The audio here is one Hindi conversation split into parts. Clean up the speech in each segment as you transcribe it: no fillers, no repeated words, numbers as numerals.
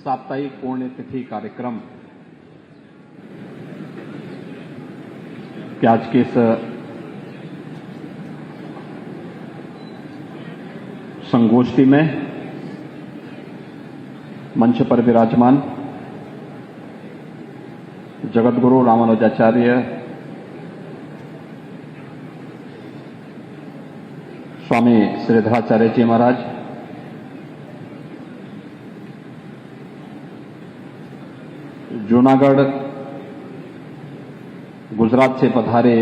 साप्ताहिक पुण्यतिथि कार्यक्रम के आज के इस संगोष्ठी में मंच पर विराजमान जगतगुरु रामानुजाचार्य स्वामी श्रीधराचार्य जी महाराज, जूनागढ़ गुजरात से पधारे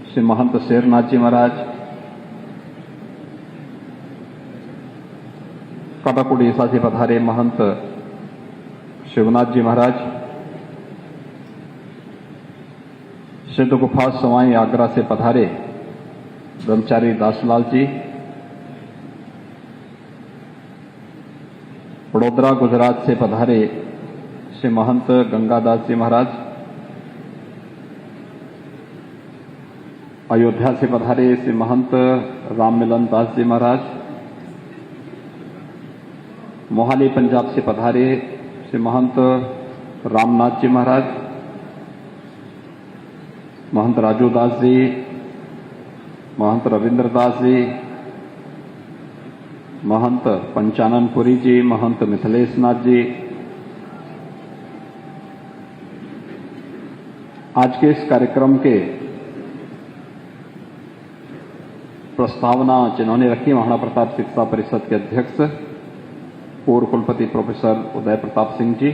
श्री महंत शेरनाथ जी महाराज, कटक उड़ीसा से पधारे महंत शिवनाथ जी महाराज, सिद्ध गुफा सवाई आगरा से पधारे ब्रह्मचारी दासलाल जी, वडोदरा गुजरात से पधारे श्री महंत गंगादास जी महाराज, अयोध्या से पधारे श्री महंत राममिलन दास जी महाराज, मोहाली पंजाब से पधारे श्री महंत रामनाथ जी महाराज, महंत राजू दास जी, महंत रविंद्र दास जी, महंत पंचाननपुरी जी, महंत मिथिलेश नाथ जी, आज के इस कार्यक्रम के प्रस्तावना जिन्होंने रखी महाराणा प्रताप शिक्षा परिषद के अध्यक्ष पूर्व कुलपति प्रोफेसर उदय प्रताप सिंह जी,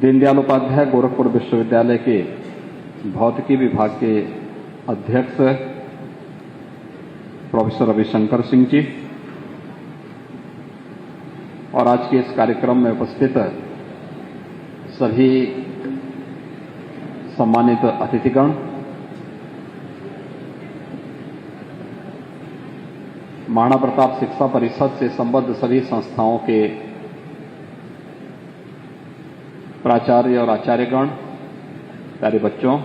दीनदयाल उपाध्याय गोरखपुर विश्वविद्यालय के भौतिकी विभाग के अध्यक्ष प्रोफेसर रविशंकर सिंह जी, और आज के इस कार्यक्रम में उपस्थित सभी सम्मानित अतिथिगण, महाराणा प्रताप शिक्षा परिषद से संबद्ध सभी संस्थाओं के प्राचार्य और आचार्यगण, प्यारे बच्चों,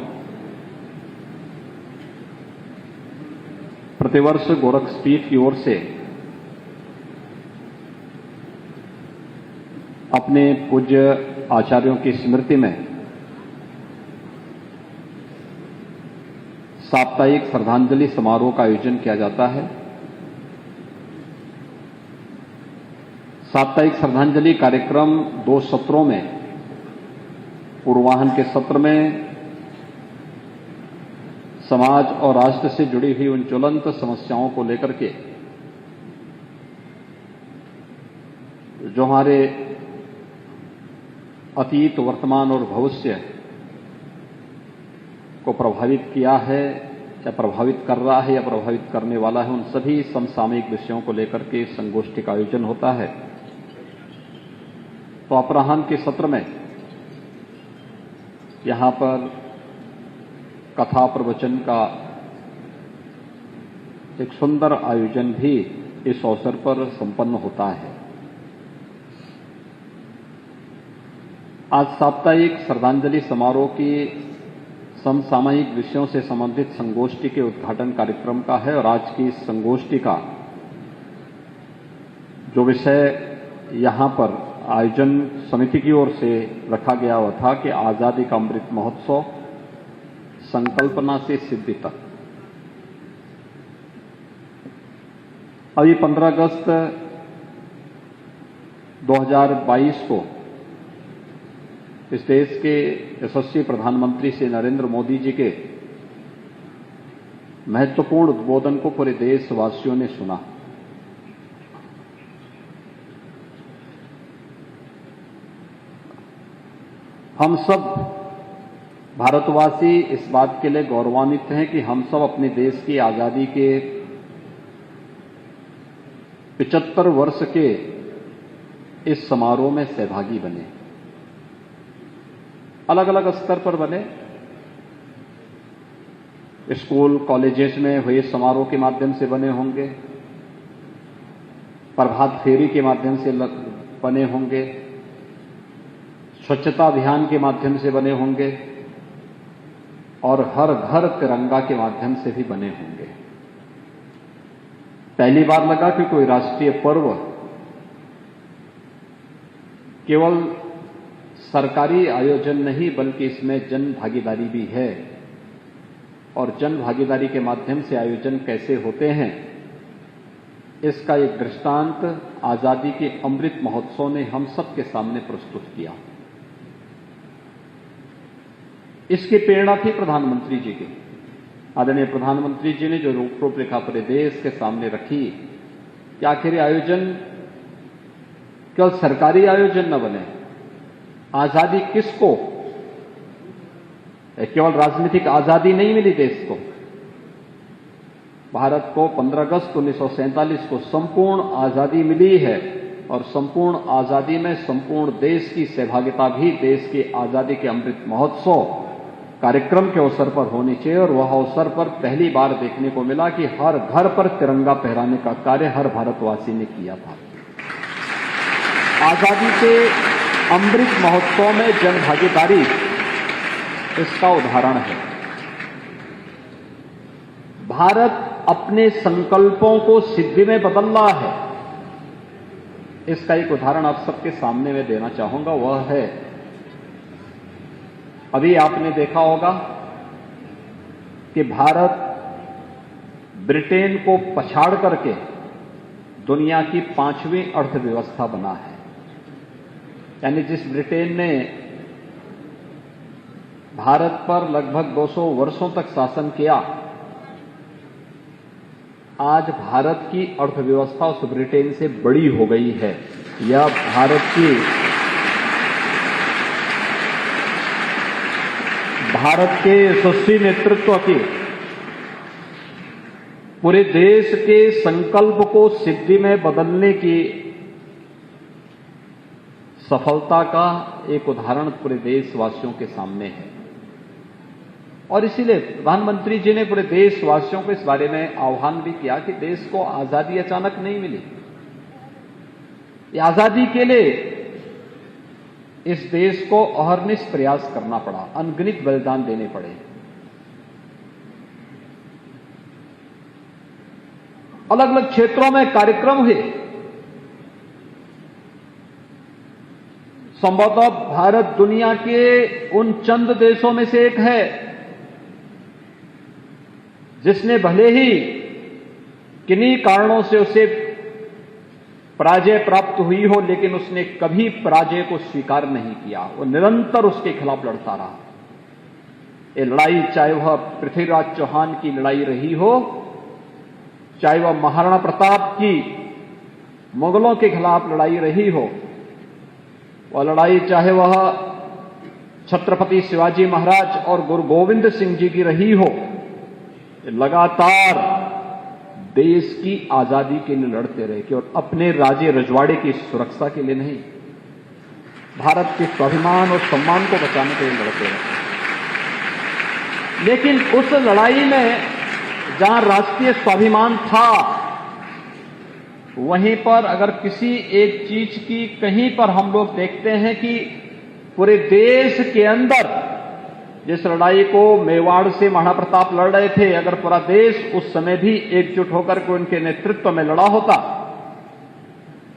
प्रतिवर्ष गोरखपीठ की ओर से अपने पूज्य आचार्यों की स्मृति में साप्ताहिक श्रद्धांजलि समारोह का आयोजन किया जाता है। साप्ताहिक श्रद्धांजलि कार्यक्रम 2 सत्रों में, पूर्वाहन के सत्र में समाज और राष्ट्र से जुड़ी हुई उन ज्वलंत समस्याओं को लेकर के जो हमारे अतीत, वर्तमान और भविष्य को प्रभावित किया है, या प्रभावित कर रहा है या प्रभावित करने वाला है, उन सभी समसामयिक विषयों को लेकर के संगोष्ठी का आयोजन होता है। तो अपराह्न के सत्र में यहां पर कथा प्रवचन का एक सुंदर आयोजन भी इस अवसर पर संपन्न होता है। आज साप्ताहिक श्रद्धांजलि समारोह की समसामयिक विषयों से संबंधित संगोष्ठी के उद्घाटन कार्यक्रम का है, और आज की इस संगोष्ठी का जो विषय यहां पर आयोजन समिति की ओर से रखा गया हुआ था कि आजादी का अमृत महोत्सव संकल्पना से सिद्धि तक। अभी 15 अगस्त 2022 को इस देश के यशस्वी प्रधानमंत्री श्री नरेंद्र मोदी जी के महत्वपूर्ण उद्बोधन को पूरे देशवासियों ने सुना। हम सब भारतवासी इस बात के लिए गौरवान्वित हैं कि हम सब अपने देश की आजादी के 75 वर्ष के इस समारोह में सहभागी बने। अलग अलग स्तर पर बने। स्कूल कॉलेजेस में हुए समारोह के माध्यम से बने होंगे, प्रभात फेरी के माध्यम से बने होंगे, स्वच्छता अभियान के माध्यम से बने होंगे, और हर घर तिरंगा के माध्यम से भी बने होंगे। पहली बार लगा कि कोई राष्ट्रीय पर्व केवल सरकारी आयोजन नहीं बल्कि इसमें जन भागीदारी भी है, और जन भागीदारी के माध्यम से आयोजन कैसे होते हैं इसका एक दृष्टांत आजादी के अमृत महोत्सव ने हम सबके सामने प्रस्तुत किया। इसकी प्रेरणा थी प्रधानमंत्री जी की। आदरणीय प्रधानमंत्री जी ने जो रूपरेखा पूरे देश के सामने रखी कि आखिर आयोजन केवल सरकारी आयोजन न बने, आजादी किसको, केवल राजनीतिक आजादी नहीं मिली देश को, भारत को 15 अगस्त 1947 को संपूर्ण आजादी मिली है, और संपूर्ण आजादी में संपूर्ण देश की सहभागिता भी देश के आजादी के अमृत महोत्सव कार्यक्रम के अवसर पर होनी चाहिए। और वह अवसर पर पहली बार देखने को मिला कि हर घर पर तिरंगा फहराने का कार्य हर भारतवासी ने किया था। आजादी के अमृत महोत्सव में जन भागीदारी इसका उदाहरण है। भारत अपने संकल्पों को सिद्धि में बदल रहा है। इसका एक उदाहरण आप सबके सामने मैं देना चाहूंगा, वह है अभी आपने देखा होगा कि भारत ब्रिटेन को पछाड़ करके दुनिया की 5वीं अर्थव्यवस्था बना है। यानी जिस ब्रिटेन ने भारत पर लगभग 200 वर्षों तक शासन किया, आज भारत की अर्थव्यवस्था उस ब्रिटेन से बड़ी हो गई है। यह भारत के यशस्वी नेतृत्व की पूरे देश के संकल्प को सिद्धि में बदलने की सफलता का एक उदाहरण पूरे देशवासियों के सामने है। और इसीलिए प्रधानमंत्री जी ने पूरे देशवासियों को इस बारे में आह्वान भी किया कि देश को आजादी अचानक नहीं मिली। आजादी के लिए इस देश को अहर्निश प्रयास करना पड़ा, अनगिनत बलिदान देने पड़े। अलग अलग क्षेत्रों में कार्यक्रम हुए। संभवतः भारत दुनिया के उन चंद देशों में से एक है जिसने भले ही किन्हीं कारणों से उसे पराजय प्राप्त हुई हो, लेकिन उसने कभी पराजय को स्वीकार नहीं किया। वो निरंतर उसके खिलाफ लड़ता रहा। ये लड़ाई चाहे वह पृथ्वीराज चौहान की लड़ाई रही हो, चाहे वह महाराणा प्रताप की मुगलों के खिलाफ लड़ाई रही हो, वह लड़ाई चाहे वह छत्रपति शिवाजी महाराज और गुरु गोविंद सिंह जी की रही हो, लगातार देश की आजादी के लिए लड़ते रहे कि और अपने राज्य रजवाड़े की सुरक्षा के लिए नहीं, भारत के स्वाभिमान और सम्मान को बचाने के लिए लड़ते रहे। लेकिन उस लड़ाई में जहां राष्ट्रीय स्वाभिमान था, वहीं पर अगर किसी एक चीज की कहीं पर हम लोग देखते हैं कि पूरे देश के अंदर जिस लड़ाई को मेवाड़ से महाराणा प्रताप लड़ रहे थे, अगर पूरा देश उस समय भी एकजुट होकर के उनके नेतृत्व में लड़ा होता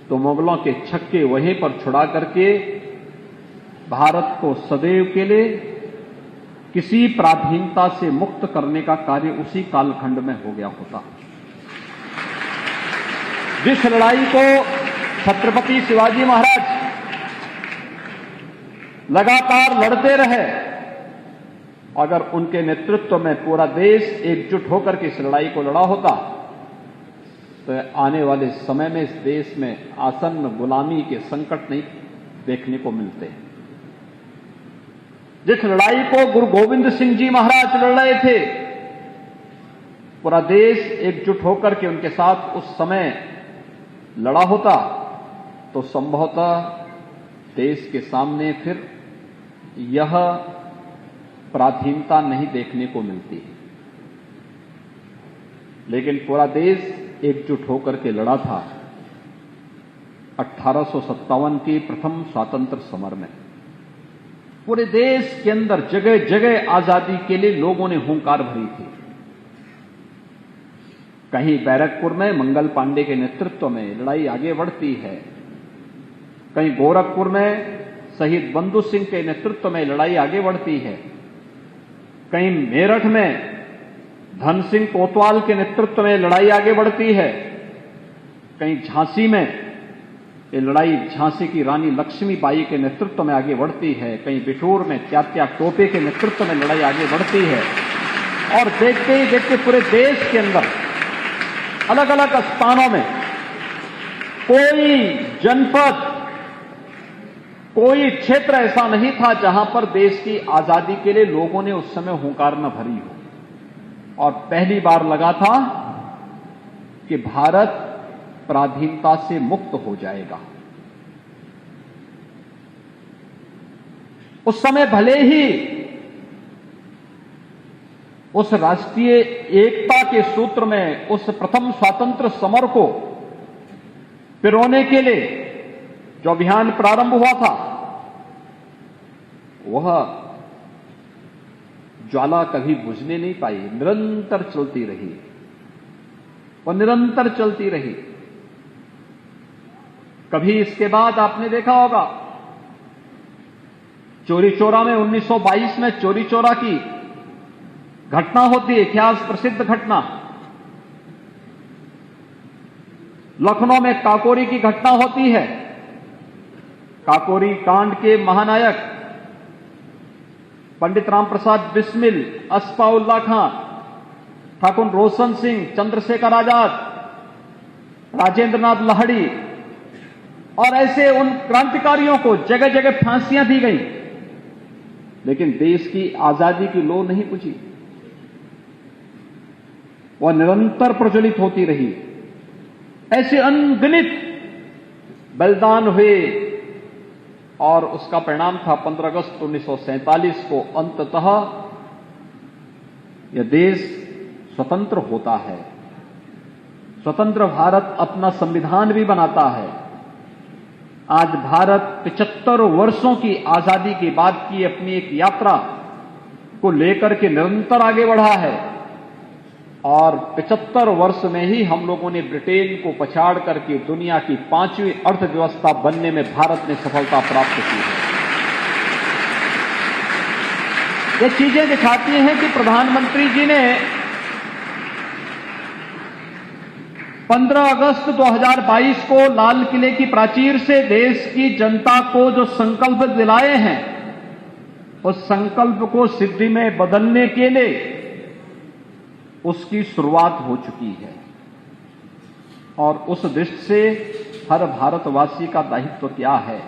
तो मुगलों के छक्के वहीं पर छुड़ा करके भारत को सदैव के लिए किसी पराधीनता से मुक्त करने का कार्य उसी कालखंड में हो गया होता। जिस लड़ाई को छत्रपति शिवाजी महाराज लगातार लड़ते रहे, अगर उनके नेतृत्व में पूरा देश एकजुट होकर के इस लड़ाई को लड़ा होता तो आने वाले समय में इस देश में आसन्न गुलामी के संकट नहीं देखने को मिलते। जिस लड़ाई को गुरु गोविंद सिंह जी महाराज लड़ रहे थे, पूरा देश एकजुट होकर के उनके साथ उस समय लड़ा होता तो संभवतः देश के सामने फिर यह पराधीनता नहीं देखने को मिलती। लेकिन पूरा देश एकजुट होकर के लड़ा था 1857 की प्रथम स्वातंत्र समर में। पूरे देश के अंदर जगह जगह आजादी के लिए लोगों ने हुंकार भरी थी। कहीं बैरकपुर में मंगल पांडे के नेतृत्व में लड़ाई आगे बढ़ती है, कहीं गोरखपुर में शहीद बंधु सिंह के नेतृत्व में लड़ाई आगे बढ़ती है, कहीं मेरठ में धन सिंह कोतवाल के नेतृत्व में लड़ाई आगे बढ़ती है, कहीं झांसी में ये लड़ाई झांसी की रानी लक्ष्मीबाई के नेतृत्व में आगे बढ़ती है, कहीं बिठूर में त्यात्या टोपे के नेतृत्व में लड़ाई आगे बढ़ती है। और देखते ही देखते पूरे देश के अंदर अलग अलग स्थानों में कोई जनपद, कोई क्षेत्र ऐसा नहीं था जहां पर देश की आजादी के लिए लोगों ने उस समय हुंकार न भरी हो। और पहली बार लगा था कि भारत पराधीनता से मुक्त हो जाएगा। उस समय भले ही उस राष्ट्रीय एकता के सूत्र में उस प्रथम स्वातंत्र समर को पिरोने के लिए जो अभियान प्रारंभ हुआ था, वह ज्वाला कभी बुझने नहीं पाई, निरंतर चलती रही और निरंतर चलती रही। कभी इसके बाद आपने देखा होगा चोरी चोरा में 1922 में चोरी चोरा की घटना होती है, इतिहास प्रसिद्ध घटना। लखनऊ में काकोरी की घटना होती है। काकोरी कांड के महानायक पंडित राम प्रसाद बिस्मिल, अस्फाउल्लाह खां, ठाकुर रोशन सिंह, चंद्रशेखर आजाद, राजेंद्र नाथ लाहिड़ी और ऐसे उन क्रांतिकारियों को जगह जगह फांसियां दी गई, लेकिन देश की आजादी की लौ नहीं बुझी। वह निरंतर प्रज्वलित होती रही। ऐसे अनगिनत बलिदान हुए और उसका परिणाम था 15 अगस्त 1947 को अंततः यह देश स्वतंत्र होता है। स्वतंत्र भारत अपना संविधान भी बनाता है। आज भारत 75 वर्षों की आजादी के बाद की अपनी एक यात्रा को लेकर के निरंतर आगे बढ़ा है और 75 वर्ष में ही हम लोगों ने ब्रिटेन को पछाड़ करके दुनिया की 5वीं अर्थव्यवस्था बनने में भारत ने सफलता प्राप्त की है। ये चीजें दिखाती हैं कि प्रधानमंत्री जी ने 15 अगस्त 2022 को लाल किले की प्राचीर से देश की जनता को जो संकल्प दिलाए हैं, उस संकल्प को सिद्धि में बदलने के लिए उसकी शुरुआत हो चुकी है। और उस दृष्टि से हर भारतवासी का दायित्व क्या है?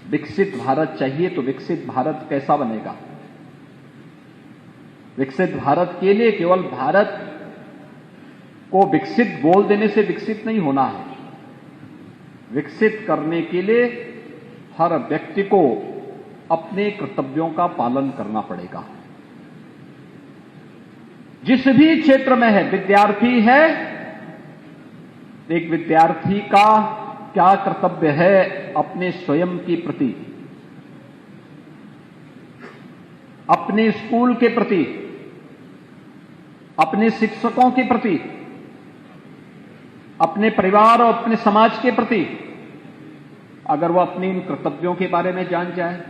विकसित भारत चाहिए तो विकसित भारत कैसा बनेगा? विकसित भारत के लिए केवल भारत को विकसित बोल देने से विकसित नहीं होना है। विकसित करने के लिए हर व्यक्ति को अपने कर्तव्यों का पालन करना पड़ेगा। जिस भी क्षेत्र में है, विद्यार्थी है, एक विद्यार्थी का क्या कर्तव्य है अपने स्वयं के प्रति, अपने स्कूल के प्रति, अपने शिक्षकों के प्रति, अपने परिवार और अपने समाज के प्रति, अगर वह अपने इन कर्तव्यों के बारे में जान जाए।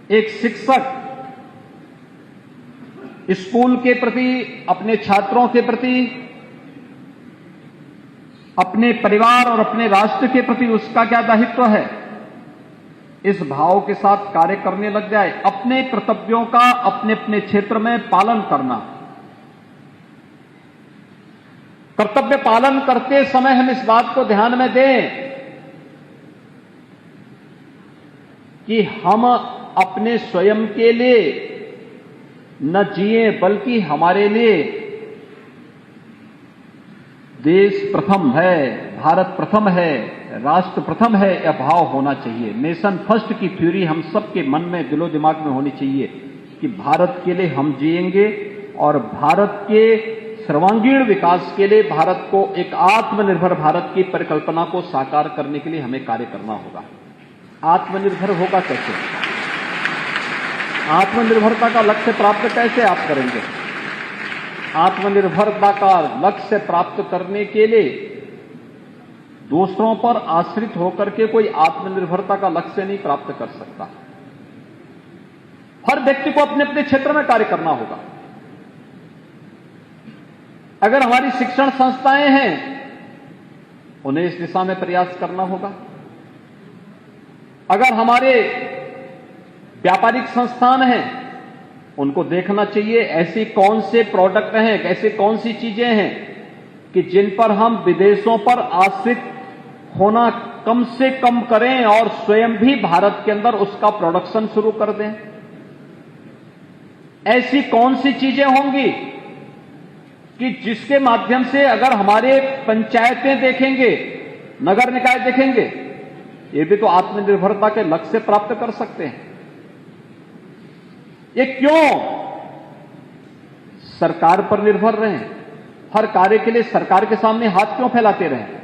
एक शिक्षक स्कूल के प्रति, अपने छात्रों के प्रति, अपने परिवार और अपने राष्ट्र के प्रति उसका क्या दायित्व है, इस भाव के साथ कार्य करने लग जाए, अपने कर्तव्यों का अपने अपने क्षेत्र में पालन करना। कर्तव्य पालन करते समय हम इस बात को ध्यान में दें कि हम अपने स्वयं के लिए न जिए, बल्कि हमारे लिए देश प्रथम है, भारत प्रथम है, राष्ट्र प्रथम है, यह भाव होना चाहिए। नेशन फर्स्ट की थ्योरी हम सबके मन में, दिलो दिमाग में होनी चाहिए कि भारत के लिए हम जिएंगे और भारत के सर्वांगीण विकास के लिए, भारत को एक आत्मनिर्भर भारत की परिकल्पना को साकार करने के लिए हमें कार्य करना होगा। आत्मनिर्भर होगा कैसे? आत्मनिर्भरता का लक्ष्य प्राप्त कैसे आप करेंगे? आत्मनिर्भरता का लक्ष्य प्राप्त करने के लिए दूसरों पर आश्रित होकर के कोई आत्मनिर्भरता का लक्ष्य नहीं प्राप्त कर सकता। हर व्यक्ति को अपने अपने क्षेत्र में कार्य करना होगा। अगर हमारी शिक्षण संस्थाएं हैं, उन्हें इस दिशा में प्रयास करना होगा। अगर हमारे व्यापारिक संस्थान हैं, उनको देखना चाहिए ऐसी कौन से प्रोडक्ट हैं, ऐसी कौन सी चीजें हैं कि जिन पर हम विदेशों पर आश्रित होना कम से कम करें और स्वयं भी भारत के अंदर उसका प्रोडक्शन शुरू कर दें। ऐसी कौन सी चीजें होंगी कि जिसके माध्यम से अगर हमारे पंचायतें देखेंगे, नगर निकाय देखेंगे, ये भी तो आत्मनिर्भरता के लक्ष्य प्राप्त कर सकते हैं। ये क्यों सरकार पर निर्भर रहे? हर कार्य के लिए सरकार के सामने हाथ क्यों फैलाते रहे?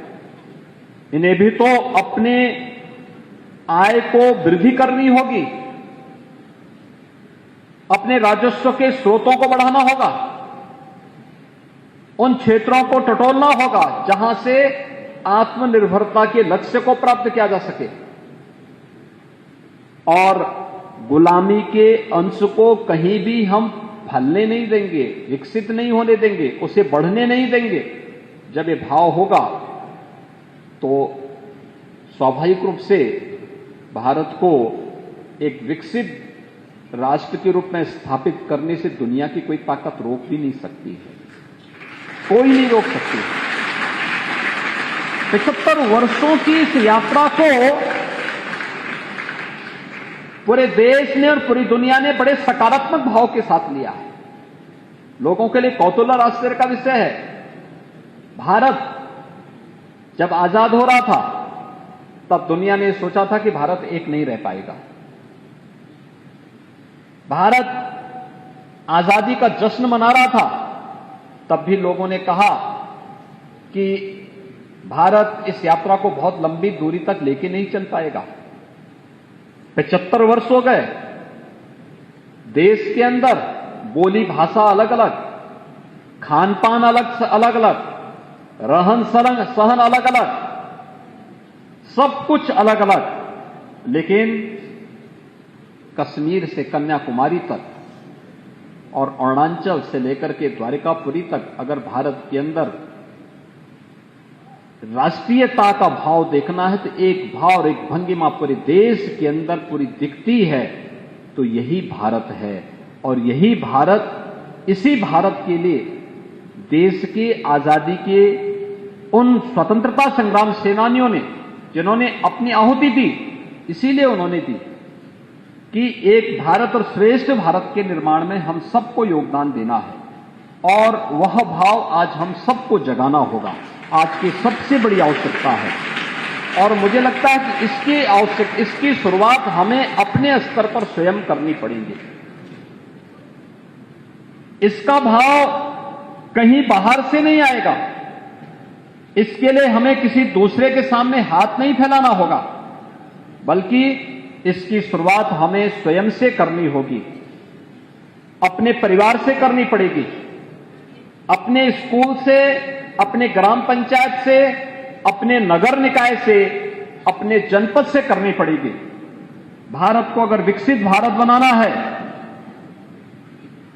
इन्हें भी तो अपने आय को वृद्धि करनी होगी, अपने राजस्व के स्रोतों को बढ़ाना होगा, उन क्षेत्रों को टटोलना होगा जहां से आत्मनिर्भरता के लक्ष्य को प्राप्त किया जा सके और गुलामी के अंश को कहीं भी हम फैलने नहीं देंगे, विकसित नहीं होने देंगे, उसे बढ़ने नहीं देंगे। जब ये भाव होगा तो स्वाभाविक रूप से भारत को एक विकसित राष्ट्र के रूप में स्थापित करने से दुनिया की कोई ताकत रोक भी नहीं सकती है, कोई नहीं रोक सकती है। 75 वर्षों की इस यात्रा को पूरे देश ने और पूरी दुनिया ने बड़े सकारात्मक भाव के साथ लिया है। लोगों के लिए कौतूहल और आश्चर्य का विषय है, भारत जब आजाद हो रहा था तब दुनिया ने सोचा था कि भारत एक नहीं रह पाएगा। भारत आजादी का जश्न मना रहा था तब भी लोगों ने कहा कि भारत इस यात्रा को बहुत लंबी दूरी तक लेके नहीं चल पाएगा। 75 वर्ष हो गए, देश के अंदर बोली भाषा अलग अलग, खान पान अलग अलग, रहन सहन अलग अलग, सब कुछ अलग अलग, लेकिन कश्मीर से कन्याकुमारी तक और अरुणाचल से लेकर के द्वारिकापुरी तक अगर भारत के अंदर राष्ट्रीयता का भाव देखना है तो एक भाव और एक भंगिमा पूरे देश के अंदर पूरी दिखती है, तो यही भारत है। और यही भारत, इसी भारत के लिए देश की आजादी के उन स्वतंत्रता संग्राम सेनानियों ने जिन्होंने अपनी आहुति दी, इसीलिए उन्होंने दी कि एक भारत और श्रेष्ठ भारत के निर्माण में हम सबको योगदान देना है और वह भाव आज हम सबको जगाना होगा। आज की सबसे बड़ी आवश्यकता है और मुझे लगता है कि इसकी शुरुआत हमें अपने स्तर पर स्वयं करनी पड़ेगी। इसका भाव कहीं बाहर से नहीं आएगा, इसके लिए हमें किसी दूसरे के सामने हाथ नहीं फैलाना होगा, बल्कि इसकी शुरुआत हमें स्वयं से करनी होगी, अपने परिवार से करनी पड़ेगी, अपने स्कूल से, अपने ग्राम पंचायत से, अपने नगर निकाय से, अपने जनपद से करनी पड़ेगी। भारत को अगर विकसित भारत बनाना है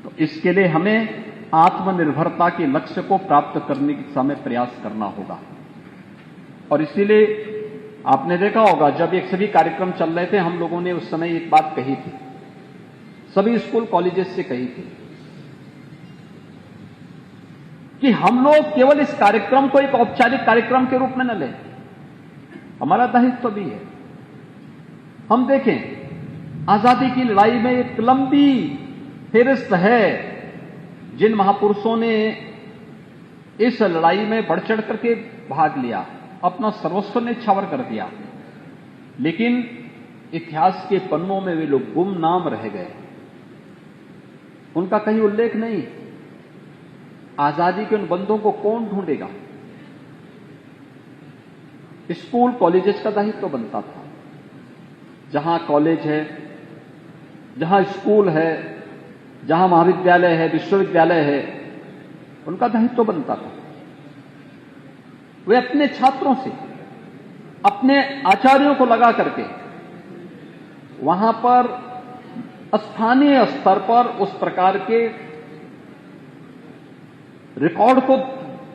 तो इसके लिए हमें आत्मनिर्भरता के लक्ष्य को प्राप्त करने की दिशा में प्रयास करना होगा। और इसीलिए आपने देखा होगा जब एक सभी कार्यक्रम चल रहे थे, हम लोगों ने उस समय एक बात कही थी, सभी स्कूल कॉलेजेस से कही थी कि हम लोग केवल इस कार्यक्रम को एक औपचारिक कार्यक्रम के रूप में न लें, हमारा दायित्व भी है। हम देखें आजादी की लड़ाई में एक लंबी फेरिस्त है जिन महापुरुषों ने इस लड़ाई में बढ़ चढ़ करके भाग लिया, अपना सर्वस्व ने न्यौछावर कर दिया, लेकिन इतिहास के पन्नों में वे लोग गुमनाम रह गए, उनका कहीं उल्लेख नहीं। आजादी के उन बंदों को कौन ढूंढेगा? स्कूल कॉलेजेस का दायित्व बनता था। जहां कॉलेज है, जहां स्कूल है, जहां महाविद्यालय है, विश्वविद्यालय है, उनका दायित्व बनता था। वे अपने छात्रों से, अपने आचार्यों को लगा करके वहां पर स्थानीय स्तर पर उस प्रकार के रिकॉर्ड को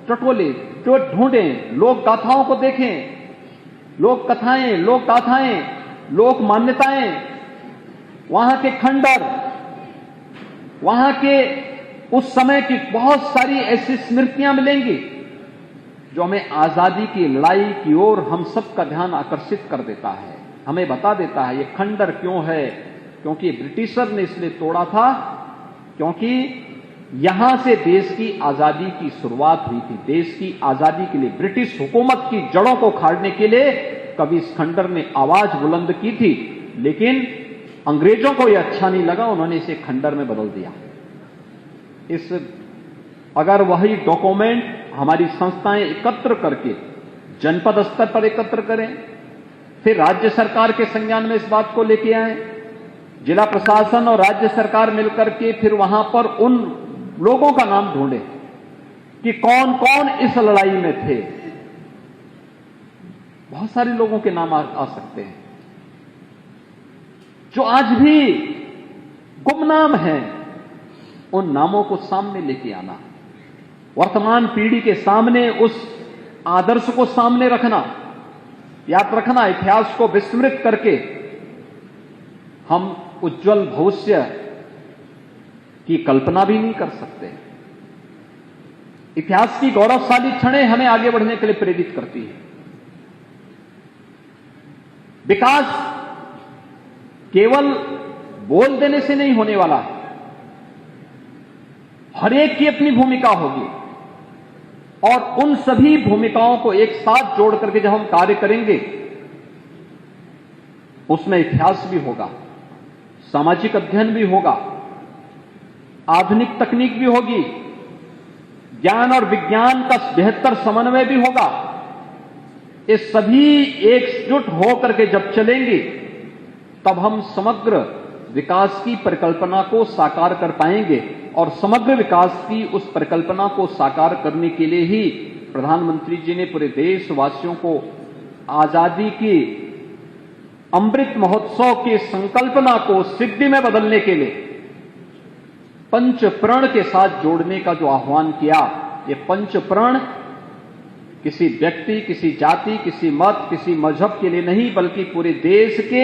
टटोले, जो ढूंढें, लोक गाथाओं को देखें, लोक कथाएं, लोक गाथाएं, लोक मान्यताएं, वहां के खंडर, वहां के उस समय की बहुत सारी ऐसी स्मृतियां मिलेंगी जो हमें आजादी की लड़ाई की ओर हम सबका ध्यान आकर्षित कर देता है, हमें बता देता है ये खंडर क्यों है। क्योंकि ब्रिटिशर ने इसलिए तोड़ा था क्योंकि यहां से देश की आजादी की शुरुआत हुई थी। देश की आजादी के लिए ब्रिटिश हुकूमत की जड़ों को उखाड़ने के लिए कभी इस खंडर ने आवाज बुलंद की थी, लेकिन अंग्रेजों को यह अच्छा नहीं लगा, उन्होंने इसे खंडर में बदल दिया। अगर वही डॉक्यूमेंट हमारी संस्थाएं एकत्र करके जनपद स्तर पर एकत्र करें, फिर राज्य सरकार के संज्ञान में इस बात को लेके आए, जिला प्रशासन और राज्य सरकार मिलकर के फिर वहां पर उन लोगों का नाम ढूंढे कि कौन कौन इस लड़ाई में थे, बहुत सारे लोगों के नाम आ सकते हैं जो आज भी गुमनाम हैं। उन नामों को सामने लेके आना, वर्तमान पीढ़ी के सामने उस आदर्श को सामने रखना, याद रखना, इतिहास को विस्मृत करके हम उज्जवल भविष्य की कल्पना भी नहीं कर सकते। इतिहास की गौरवशाली क्षणें हमें आगे बढ़ने के लिए प्रेरित करती है। विकास केवल बोल देने से नहीं होने वाला है, हर एक की अपनी भूमिका होगी और उन सभी भूमिकाओं को एक साथ जोड़ करके जब हम कार्य करेंगे उसमें इतिहास भी होगा, सामाजिक अध्ययन भी होगा, आधुनिक तकनीक भी होगी, ज्ञान और विज्ञान का बेहतर समन्वय भी होगा। ये सभी एकजुट होकर के जब चलेंगे तब हम समग्र विकास की परिकल्पना को साकार कर पाएंगे और समग्र विकास की उस परिकल्पना को साकार करने के लिए ही प्रधानमंत्री जी ने पूरे देशवासियों को आजादी की अमृत महोत्सव की संकल्पना को सिद्धि में बदलने के लिए पंच प्रण के साथ जोड़ने का जो आह्वान किया। ये पंच प्रण किसी व्यक्ति, किसी जाति, किसी मत, किसी मजहब के लिए नहीं, बल्कि पूरे देश के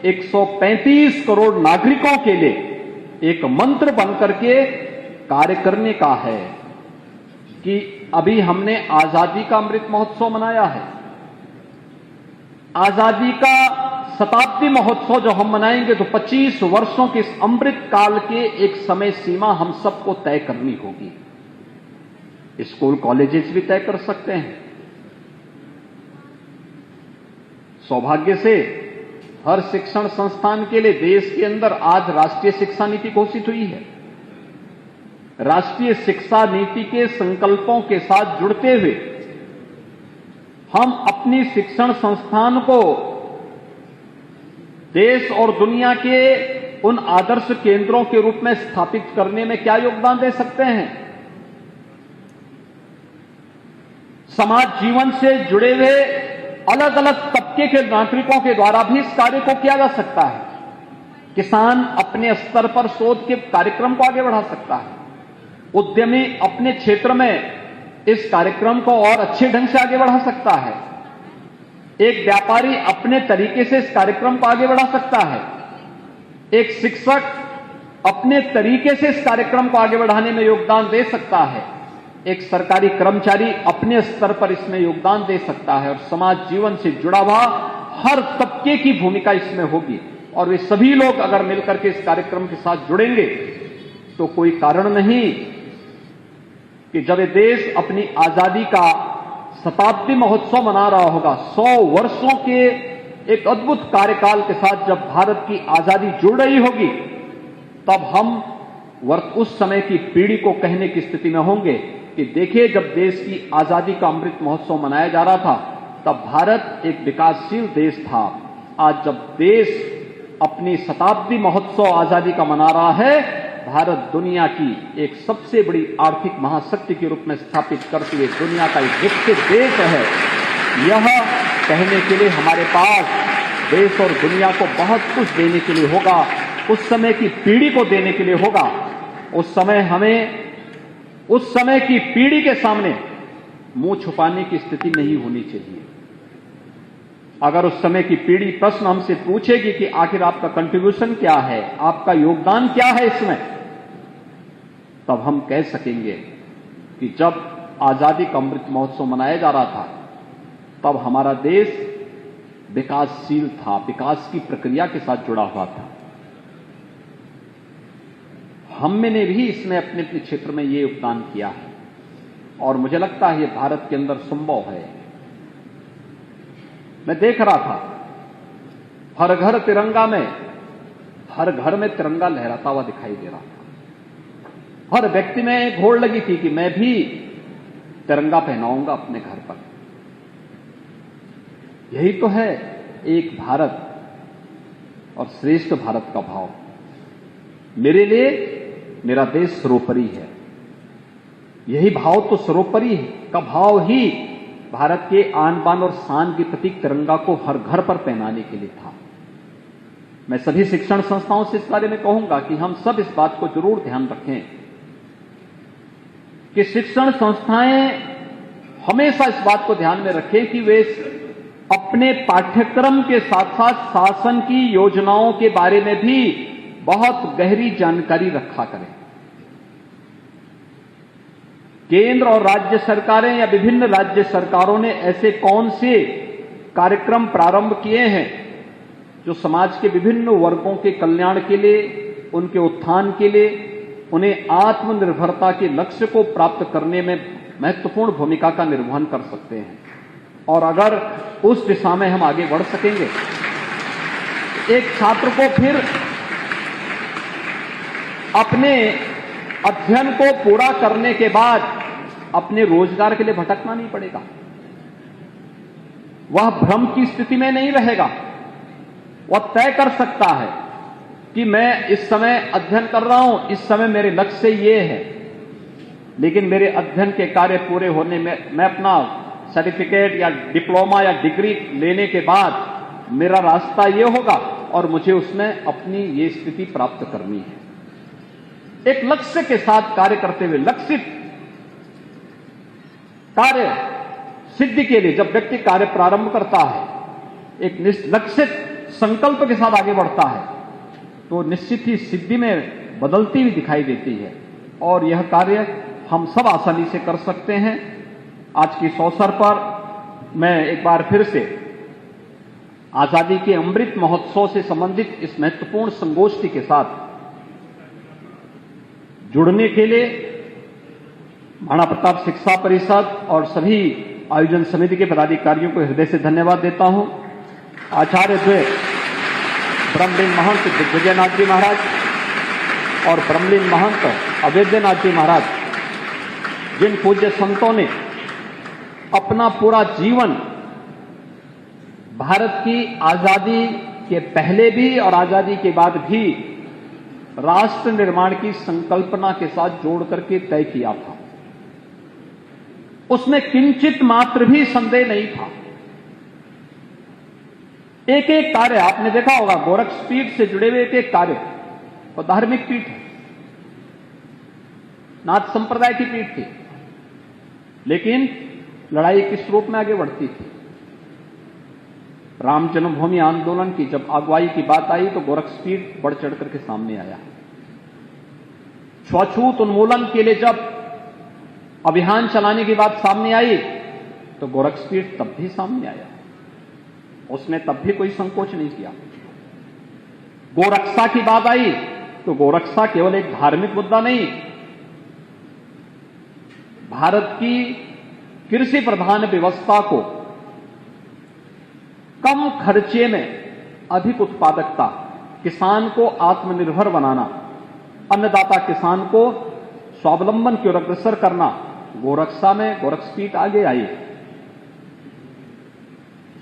135 करोड़ नागरिकों के लिए एक मंत्र बनकर के कार्य करने का है कि अभी हमने आजादी का अमृत महोत्सव मनाया है। आजादी का शताब्दी महोत्सव जो हम मनाएंगे तो 25 वर्षों के इस अमृत काल के एक समय सीमा हम सबको तय करनी होगी। स्कूल कॉलेजेस भी तय कर सकते हैं। सौभाग्य से हर शिक्षण संस्थान के लिए देश के अंदर आज राष्ट्रीय शिक्षा नीति घोषित हुई है। राष्ट्रीय शिक्षा नीति के संकल्पों के साथ जुड़ते हुए हम अपनी शिक्षण संस्थान को देश और दुनिया के उन आदर्श केंद्रों के रूप में स्थापित करने में क्या योगदान दे सकते हैं। समाज जीवन से जुड़े हुए अलग अलग तबके के नागरिकों के द्वारा भी इस कार्य को किया जा सकता है। किसान अपने स्तर पर शोध के कार्यक्रम को आगे बढ़ा सकता है। उद्यमी अपने क्षेत्र में इस कार्यक्रम को और अच्छे ढंग से आगे बढ़ा सकता है। एक व्यापारी अपने तरीके से इस कार्यक्रम को आगे बढ़ा सकता है। एक शिक्षक अपने तरीके से इस कार्यक्रम को आगे बढ़ाने में योगदान दे सकता है। एक सरकारी कर्मचारी अपने स्तर पर इसमें योगदान दे सकता है और समाज जीवन से जुड़ा हुआ हर तबके की भूमिका इसमें होगी। और वे सभी लोग अगर मिलकर के इस कार्यक्रम के साथ जुड़ेंगे तो कोई कारण नहीं कि जब ये देश अपनी आजादी का शताब्दी महोत्सव मना रहा होगा, 100 वर्षों के एक अद्भुत कार्यकाल के साथ जब भारत की आजादी जुड़ रही होगी, तब हम उस समय की पीढ़ी को कहने की स्थिति में होंगे कि देखिए, जब देश की आजादी का अमृत महोत्सव मनाया जा रहा था तब भारत एक विकासशील देश था। आज जब देश अपनी शताब्दी महोत्सव आजादी का मना रहा है, भारत दुनिया की एक सबसे बड़ी आर्थिक महाशक्ति के रूप में स्थापित करते हुए दुनिया का एक विकसित देश है, यह कहने के लिए हमारे पास देश और दुनिया को बहुत कुछ देने के लिए होगा, उस समय की पीढ़ी को देने के लिए होगा। उस समय हमें उस समय की पीढ़ी के सामने मुंह छुपाने की स्थिति नहीं होनी चाहिए। अगर उस समय की पीढ़ी प्रश्न हमसे पूछेगी कि आखिर आपका कंट्रीब्यूशन क्या है, आपका योगदान क्या है इसमें, तब हम कह सकेंगे कि जब आजादी का अमृत महोत्सव मनाया जा रहा था तब हमारा देश विकासशील था, विकास की प्रक्रिया के साथ जुड़ा हुआ था। हमने भी इसमें अपने अपने क्षेत्र में ये योगदान किया है और मुझे लगता है ये भारत के अंदर संभव है। मैं देख रहा था हर घर तिरंगा में, हर घर में तिरंगा लहराता हुआ दिखाई दे रहा था। हर व्यक्ति में होड़ लगी थी कि मैं भी तिरंगा पहनाऊंगा अपने घर पर। यही तो है एक भारत और श्रेष्ठ भारत का भाव। मेरे लिए मेरा देश सर्वोपरि है। यही भाव तो सर्वोपरि का भाव ही भारत के आन बान और शान के प्रतीक तिरंगा को हर घर पर पहनाने के लिए था। मैं सभी शिक्षण संस्थाओं से इस बारे में कहूंगा कि हम सब इस बात को जरूर ध्यान रखें कि शिक्षण संस्थाएं हमेशा इस बात को ध्यान में रखें कि वे अपने पाठ्यक्रम के साथ साथ शासन की योजनाओं के बारे में भी बहुत गहरी जानकारी रखा करें। केंद्र और राज्य सरकारें या विभिन्न राज्य सरकारों ने ऐसे कौन से कार्यक्रम प्रारंभ किए हैं जो समाज के विभिन्न वर्गों के कल्याण के लिए, उनके उत्थान के लिए, उन्हें आत्मनिर्भरता के लक्ष्य को प्राप्त करने में महत्वपूर्ण भूमिका का निर्वहन कर सकते हैं। और अगर उस दिशा में हम आगे बढ़ सकेंगे, एक छात्र को फिर अपने अध्ययन को पूरा करने के बाद अपने रोजगार के लिए भटकना नहीं पड़ेगा। वह भ्रम की स्थिति में नहीं रहेगा। वह तय कर सकता है कि मैं इस समय अध्ययन कर रहा हूं, इस समय मेरे लक्ष्य ये है, लेकिन मेरे अध्ययन के कार्य पूरे होने में मैं अपना सर्टिफिकेट या डिप्लोमा या डिग्री लेने के बाद मेरा रास्ता ये होगा और मुझे उसमें अपनी ये स्थिति प्राप्त करनी है। एक लक्ष्य के साथ कार्य करते हुए, लक्षित कार्य सिद्धि के लिए जब व्यक्ति कार्य प्रारंभ करता है, एक लक्षित संकल्प के साथ आगे बढ़ता है, तो निश्चित ही सिद्धि में बदलती हुई दिखाई देती है और यह कार्य हम सब आसानी से कर सकते हैं। आज के इस अवसर पर मैं एक बार फिर से आजादी के अमृत महोत्सव से संबंधित इस महत्वपूर्ण संगोष्ठी के साथ जुड़ने के लिए महाराणा प्रताप शिक्षा परिषद और सभी आयोजन समिति के पदाधिकारियों को हृदय से धन्यवाद देता हूं। आचार्य द्वय ब्रह्मलीन महंत दिग्विजयनाथ जी महाराज और ब्रह्मलीन महंत अवैधनाथ जी महाराज, जिन पूज्य संतों ने अपना पूरा जीवन भारत की आजादी के पहले भी और आजादी के बाद भी राष्ट्र निर्माण की संकल्पना के साथ जोड़ करके तय किया था, उसमें किंचित मात्र भी संदेह नहीं था। एक एक कार्य आपने देखा होगा, गोरक्ष पीठ से जुड़े हुए एक एक कार्य, और धार्मिक पीठ है, नाथ संप्रदाय की पीठ थी, लेकिन लड़ाई किस रूप में आगे बढ़ती थी। राम जन्मभूमि आंदोलन की जब अगुवाई की बात आई तो गोरक्ष पीठ बढ़ चढ़ करके सामने आया। छुआछूत उन्मूलन के लिए जब अभियान चलाने की बात सामने आई तो गोरक्ष पीठ तब भी सामने आया, उसने तब भी कोई संकोच नहीं किया। गोरक्षा की बात आई तो गोरक्षा केवल एक धार्मिक मुद्दा नहीं, भारत की कृषि प्रधान व्यवस्था को कम खर्चे में अधिक उत्पादकता, किसान को आत्मनिर्भर बनाना, अन्नदाता किसान को स्वावलंबन की ओर अग्रसर करना, गोरक्षा में गोरक्षपीठ आगे आई।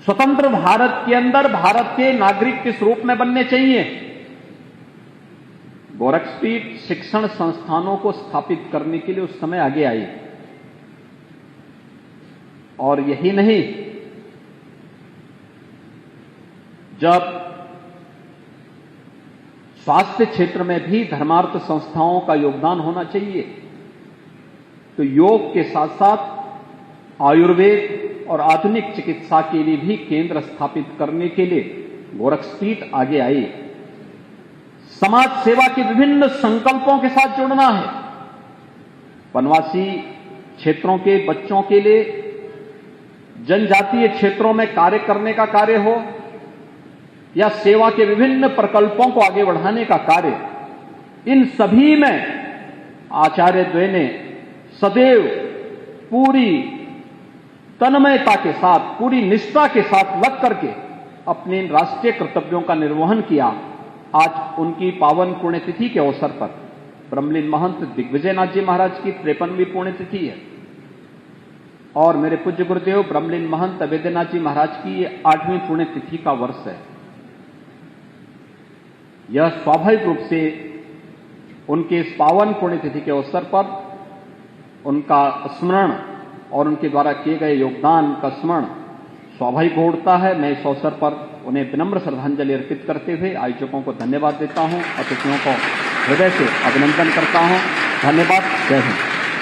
स्वतंत्र भारत के अंदर भारत के नागरिक किस रूप में बनने चाहिए, गोरखपीठ शिक्षण संस्थानों को स्थापित करने के लिए उस समय आगे आई। और यही नहीं, जब स्वास्थ्य क्षेत्र में भी धर्मार्थ संस्थाओं का योगदान होना चाहिए, तो योग के साथ साथ आयुर्वेद और आधुनिक चिकित्सा के लिए भी केंद्र स्थापित करने के लिए गोरखपीठ आगे आई। समाज सेवा के विभिन्न संकल्पों के साथ जुड़ना है। वनवासी क्षेत्रों के बच्चों के लिए जनजातीय क्षेत्रों में कार्य करने का कार्य हो या सेवा के विभिन्न प्रकल्पों को आगे बढ़ाने का कार्य, इन सभी में आचार्य द्वय ने सदैव पूरी तन्मयता के साथ, पूरी निष्ठा के साथ लग करके अपने राष्ट्रीय कर्तव्यों का निर्वहन किया। आज उनकी पावन पुण्यतिथि के अवसर पर ब्रह्मलीन महंत दिग्विजयनाथ जी महाराज की 53वीं पुण्यतिथि है और मेरे पूज्य गुरुदेव ब्रह्मलीन महंत अवैधनाथ जी महाराज की ये 8वीं पुण्यतिथि का वर्ष है। यह स्वाभाविक रूप से उनके इस पावन पुण्यतिथि के अवसर पर उनका स्मरण और उनके द्वारा किए गए योगदान का स्मरण स्वाभाविक उठता है। मैं इस अवसर पर उन्हें विनम्र श्रद्धांजलि अर्पित करते हुए आयोजकों को धन्यवाद देता हूं, अतिथियों को हृदय से अभिनंदन करता हूं। धन्यवाद। जय हिंद।